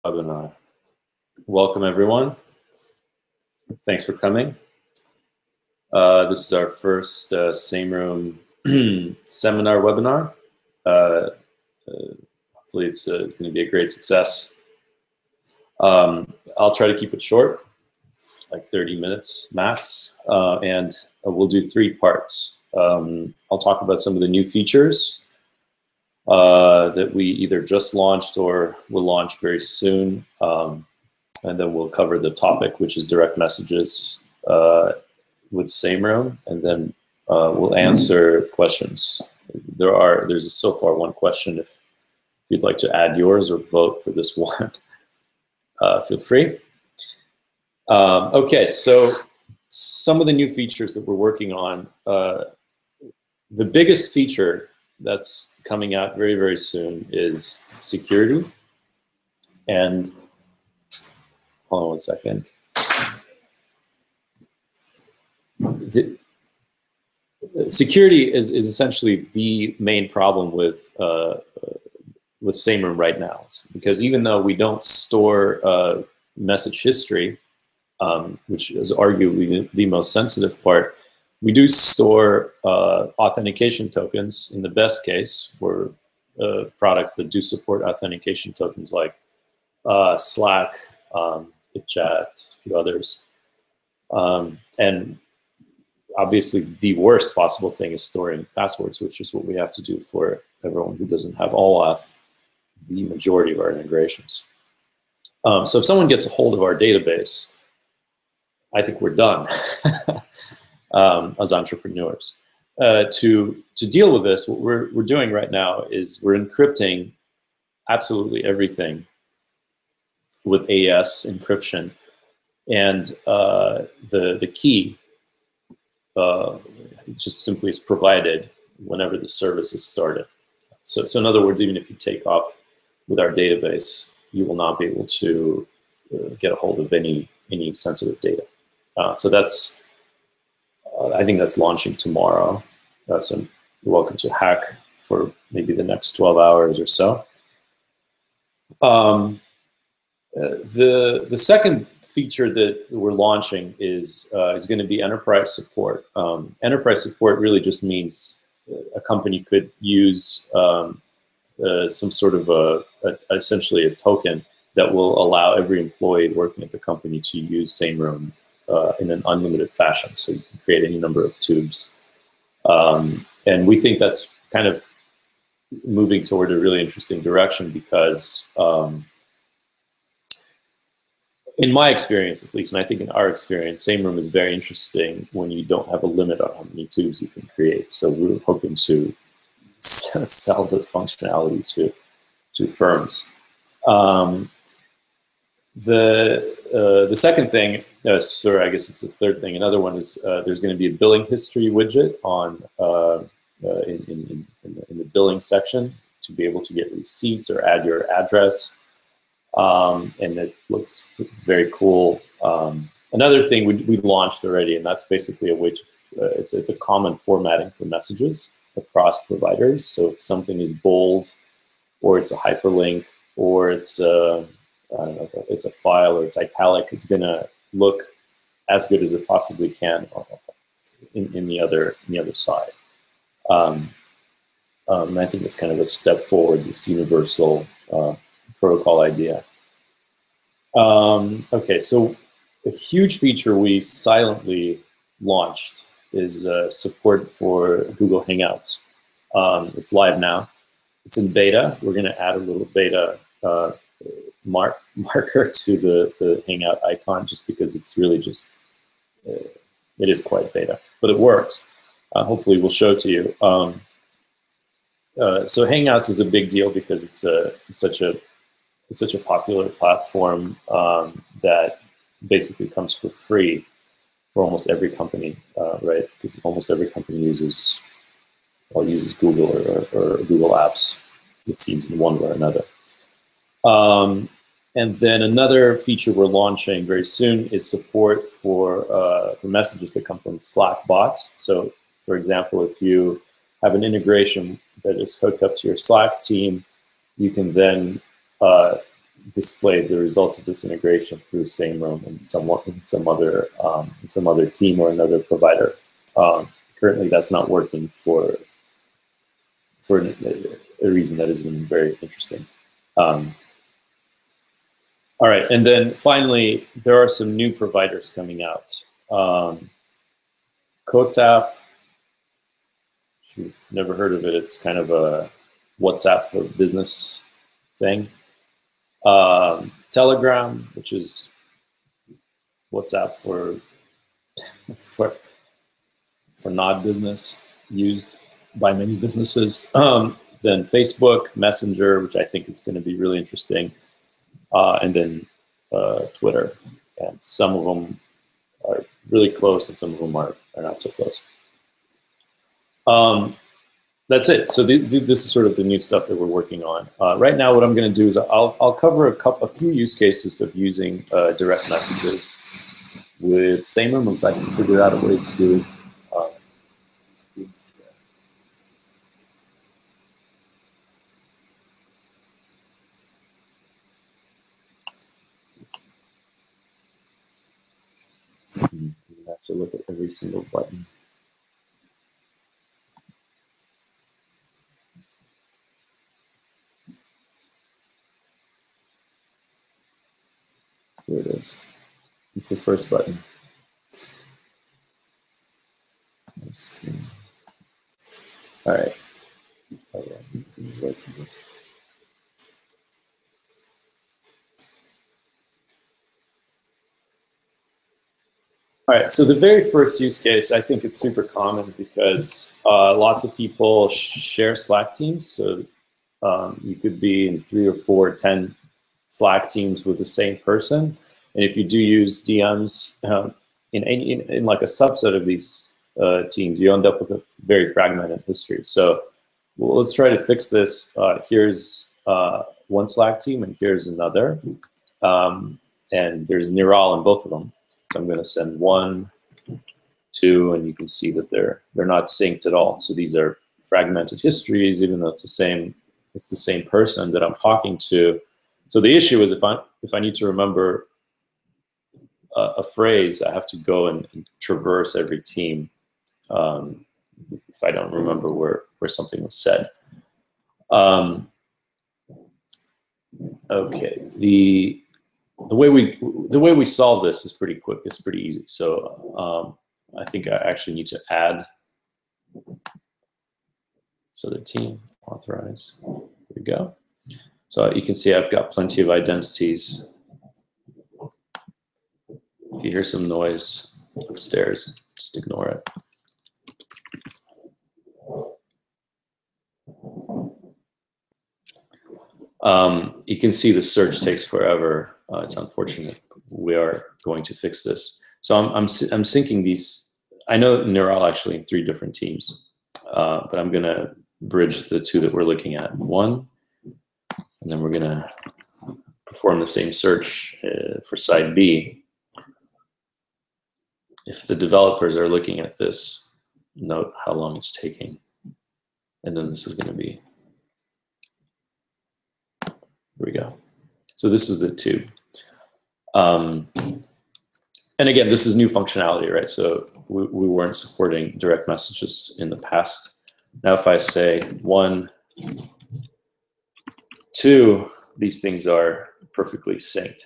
Webinar. Welcome everyone. Thanks for coming. This is our first Sameroom seminar webinar. Hopefully it's going to be a great success. I'll try to keep it short, like 30 minutes max, and we'll do 3 parts. I'll talk about some of the new features that we either just launched or will launch very soon. And then we'll cover the topic, which is direct messages with Sameroom, and then we'll answer questions. There's so far one question. If you'd like to add yours or vote for this one, feel free. Okay, so some of the new features that we're working on. The biggest feature that's coming out very, very soon is security. And hold on one second. Security is essentially the main problem with Sameroom right now, because even though we don't store message history, which is arguably the most sensitive part, we do store authentication tokens in the best case for products that do support authentication tokens like Slack, chat, a few others. And obviously the worst possible thing is storing passwords, which is what we have to do for everyone who doesn't have OAuth, the majority of our integrations. So if someone gets a hold of our database, I think we're done as entrepreneurs. To deal with this, what we're doing right now is we're encrypting absolutely everything with AES encryption, and the key just simply is provided whenever the service is started. So in other words, even if you take off with our database, you will not be able to get a hold of any sensitive data. So that's I think that's launching tomorrow. So you're welcome to hack for maybe the next 12 hours or so. The second feature that we're launching is going to be enterprise support. Enterprise support really just means a company could use some sort of essentially a token that will allow every employee working at the company to use Sameroom in an unlimited fashion. So you can create any number of tubes. And we think that's kind of moving toward a really interesting direction because in my experience, at least, and I think in our experience, Sameroom is very interesting when you don't have a limit on how many tubes you can create. So we're hoping to sell this functionality to firms. The second thing, sorry, I guess it's the third thing. Another one is there's going to be a billing history widget on in the billing section to be able to get receipts or add your address. And it looks very cool. Another thing we launched already, and that's basically a way to, it's a common formatting for messages across providers. So if something is bold, or it's a hyperlink, or it's I don't know, it's a file or it's italic, it's gonna look as good as it possibly can in the other side. And I think it's kind of a step forward, this universal protocol idea. Okay, so a huge feature we silently launched is support for Google Hangouts. It's live now. It's in beta. We're going to add a little beta marker to the Hangout icon just because it's really just, it is quite beta, but it works. Hopefully we'll show it to you. So Hangouts is a big deal because it's such a popular platform that basically comes for free for almost every company, right? Because almost every company uses Google or Google Apps, it seems, in one way or another. And then another feature we're launching very soon is support for messages that come from Slack bots. So, for example, if you have an integration that is hooked up to your Slack team, you can then display the results of this integration through Sameroom and some other team or another provider. Currently, that's not working for a reason that has been very interesting. All right, and then finally, there are some new providers coming out. Kotap, if you've never heard of it, it's kind of a WhatsApp for business thing. Telegram, which is WhatsApp for not business, used by many businesses. Then Facebook, Messenger, which I think is going to be really interesting, and then Twitter. And some of them are really close, and some of them are not so close. That's it. So this is sort of the new stuff that we're working on. Right now, what I'm going to do is I'll cover a few use cases of using direct messages with Sameroom, if I can figure out a way to do it. You have to look at every single button. Here it is. It's the first button. All right. All right, so the very first use case, I think it's super common because lots of people share Slack teams. So you could be in 3 or 4 or 10 Slack teams with the same person. And if you do use DMs in like a subset of these teams, you end up with a very fragmented history. So let's try to fix this. Here's one Slack team and here's another. And there's Neural in both of them. I'm going to send 1, 2, and you can see that they're not synced at all. So these are fragmented histories, even though it's the same person that I'm talking to. So the issue is if I need to remember a phrase, I have to go and traverse every team if I don't remember where something was said. Okay, the way we solve this is pretty quick. It's pretty easy. So I think I actually need to add. So the team authorize. Here we go. So you can see I've got plenty of identities. If you hear some noise upstairs, just ignore it. You can see the search takes forever. It's unfortunate. We are going to fix this. So I'm syncing these. I know Neural actually in 3 different teams, but I'm going to bridge the 2 that we're looking at. 1, and then we're going to perform the same search for side B. If the developers are looking at this, note how long it's taking. And then this is going to be. Here we go. So this is the 2. And again, this is new functionality, right? So we weren't supporting direct messages in the past. Now if I say 1, 2, these things are perfectly synced.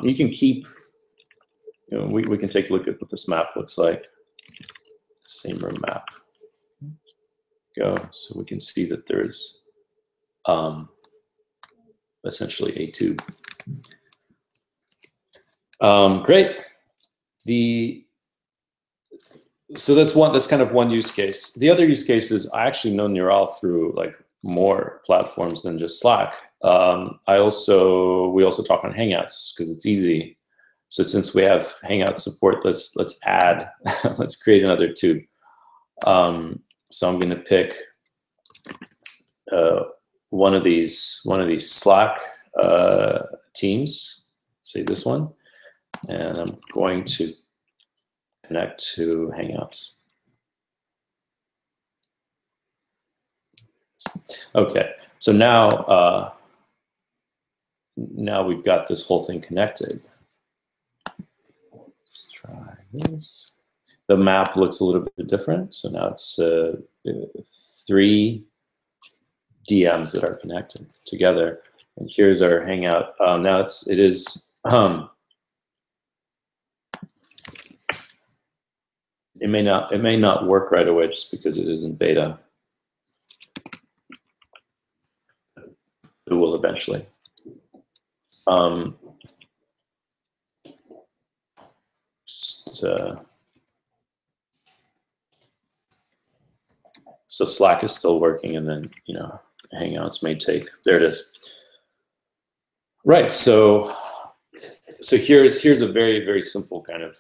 You can keep, we can take a look at what this map looks like. Sameroom map. Go. So we can see that there's essentially a tube. Great. So that's kind of one use case. The other use case is I actually know Neural through like more platforms than just Slack. We also talk on Hangouts because it's easy. So since we have Hangout support, let's add, let's create another tube. So I'm going to pick one of these Slack teams, say this one, and I'm going to connect to Hangouts. Okay, so now now we've got this whole thing connected. Let's try this. The map looks a little bit different. So now it's 3 DMs that are connected together. And here's our Hangout. Now it is. It may not work right away just because it isn't beta. It will eventually. So Slack is still working, and then Hangouts may take. There it is. Right. So here's a very, very simple kind of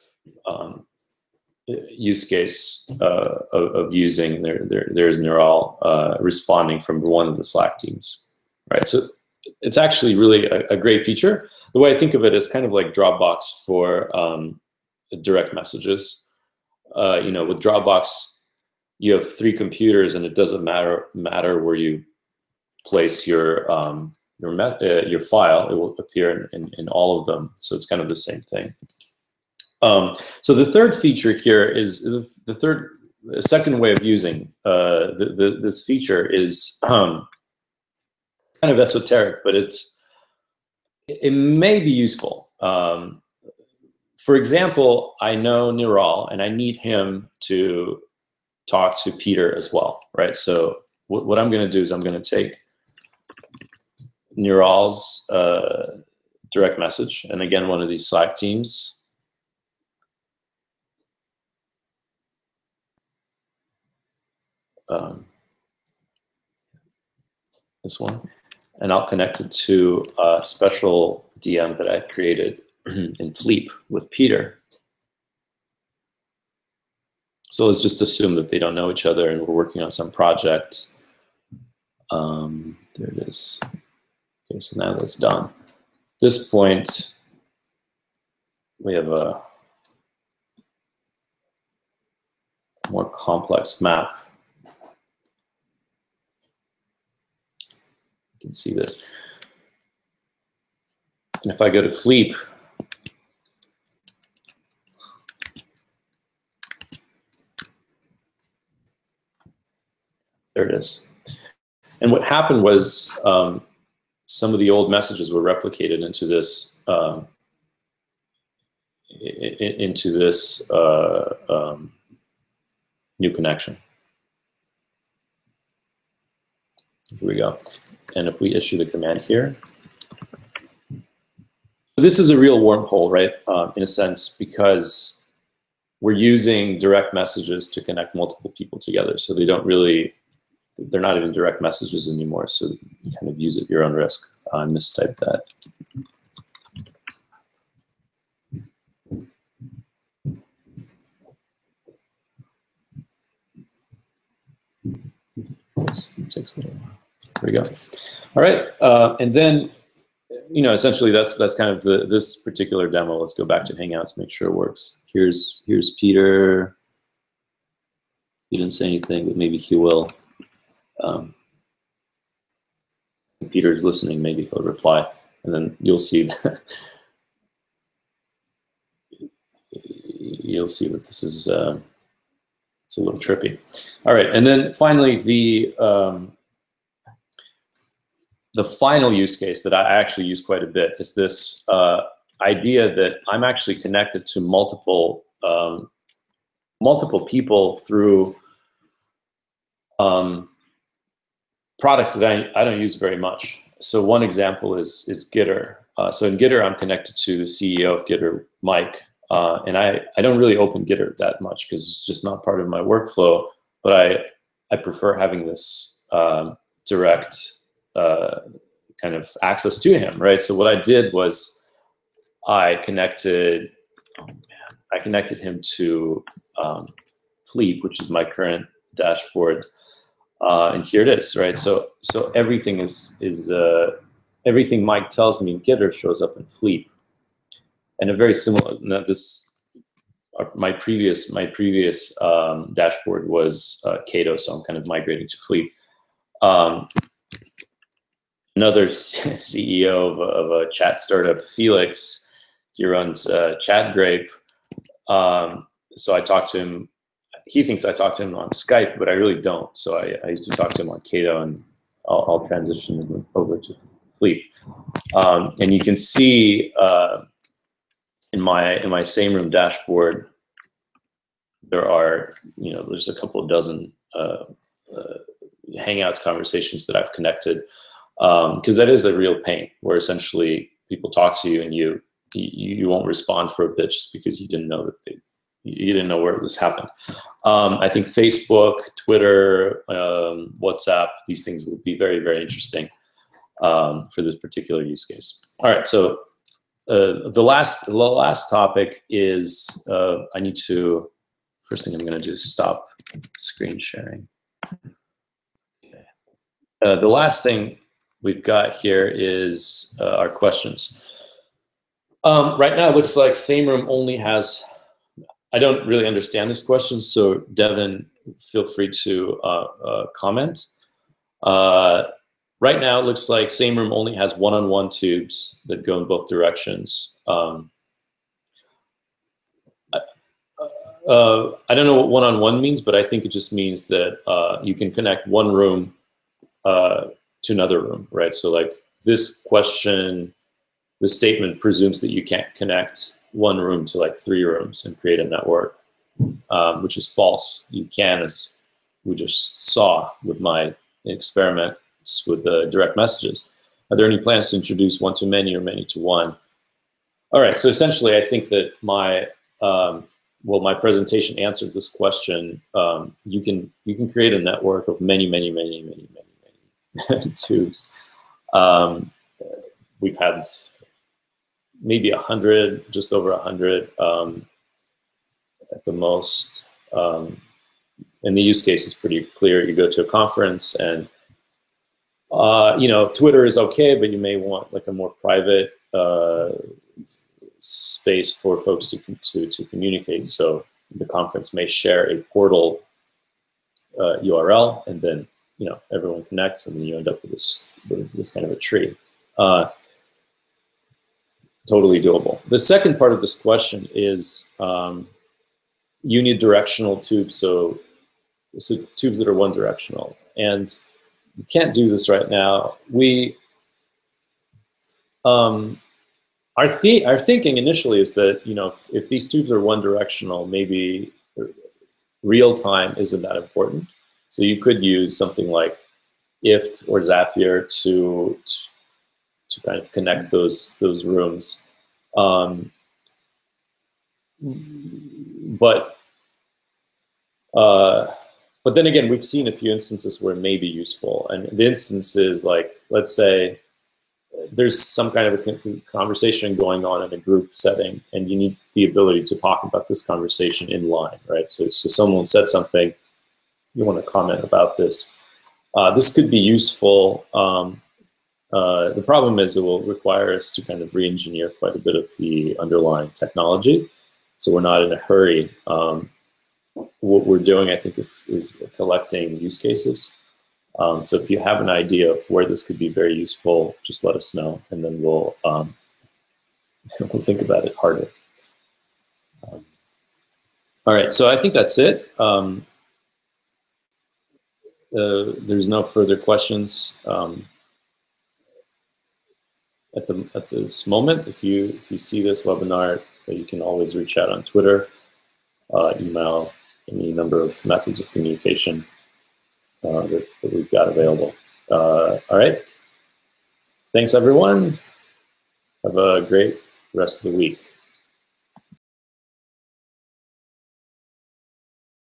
use case of using there's Neural responding from one of the Slack teams. Right. So it's actually really a great feature. The way I think of it is kind of like Dropbox for direct messages. With Dropbox, you have 3 computers, and it doesn't matter where you place your file; it will appear in all of them. So it's kind of the same thing. So the third feature here is the second way of using this feature is kind of esoteric, but it may be useful. For example, I know Neural, and I need him to talk to Peter as well, right? So what I'm going to do is I'm going to take Neural's direct message, and again, one of these Slack teams. This one, and I'll connect it to a special DM that I created in Fleep with Peter. So let's just assume that they don't know each other and we're working on some project. There it is. Okay, so now that's done. At this point, we have a more complex map. You can see this. And if I go to Fleep, there it is. And what happened was some of the old messages were replicated into this new connection. Here we go. And if we issue the command here, this is a real wormhole, right? In a sense, because we're using direct messages to connect multiple people together. So they're not even direct messages anymore. So you kind of use at your own risk. I mistyped that. This takes a little while. There we go. All right, and then essentially that's kind of this particular demo. Let's go back to Hangouts, make sure it works. Here's Peter. He didn't say anything, but maybe he will. Peter's listening. Maybe he'll reply, and then you'll see that this is it's a little trippy. All right, and then finally the final use case that I actually use quite a bit is this idea that I'm actually connected to multiple people through products that I don't use very much. So one example is Gitter. So in Gitter, I'm connected to the CEO of Gitter, Mike, and I don't really open Gitter that much because it's just not part of my workflow. But I prefer having this direct kind of access to him, right? So what I did was I connected him to Fleep, which is my current dashboard, and here it is, right? So everything everything Mike tells me in Gitter shows up in Fleep, and a very similar. My previous dashboard was Cato, so I'm kind of migrating to Fleep. another CEO of a chat startup, Felix. He runs ChatGrape. So I talked to him. He thinks I talked to him on Skype, but I really don't. So I used to talk to him on Cato, and I'll transition him over to Fleet. And you can see in my Sameroom dashboard, there are, there's a couple of dozen Hangouts conversations that I've connected, because that is a real pain, where essentially people talk to you and you won't respond for a bit just because you didn't know that you didn't know where this happened. I think Facebook, Twitter, WhatsApp, these things will be very, very interesting for this particular use case. All right, so the last topic is I need to. First thing I'm going to do is stop screen sharing. Okay. The last thing we've got here is our questions. Right now, it looks like Sameroom only has. I don't really understand this question, so Devin, feel free to comment. Right now, it looks like Sameroom only has one-on-one tubes that go in both directions. I don't know what one-on-one means, but I think it just means that you can connect one room to another room, right? So like this question, the statement presumes that you can't connect one room to like 3 rooms and create a network, which is false. You can, as we just saw with my experiments with direct messages. Are there any plans to introduce one-to-many or many-to-one? All right, so essentially I think that my my presentation answered this question. You can create a network of many tubes. We've had maybe 100, just over 100 at the most. And the use case is pretty clear. You go to a conference, and Twitter is okay, but you may want like a more private space for folks to communicate. So the conference may share a portal URL, and then everyone connects, and then you end up with this kind of a tree. Totally doable. The second part of this question is unidirectional tubes, so tubes that are one directional, and you can't do this right now. Our thinking initially is that if these tubes are one directional, maybe real time isn't that important. So you could use something like IFT or Zapier to kind of connect those rooms. But then again, we've seen a few instances where it may be useful, and the instance is like, let's say there's some kind of a conversation going on in a group setting, and you need the ability to talk about this conversation in line, right? So someone said something, you want to comment about this. This could be useful. The problem is it will require us to kind of re-engineer quite a bit of the underlying technology. So we're not in a hurry. What we're doing, I think, is collecting use cases. So if you have an idea of where this could be very useful, just let us know, and then we'll think about it harder. All right, so I think that's it. There's no further questions at this moment. If you see this webinar, you can always reach out on Twitter, email, any number of methods of communication that we've got available. All right. Thanks, everyone. Have a great rest of the week.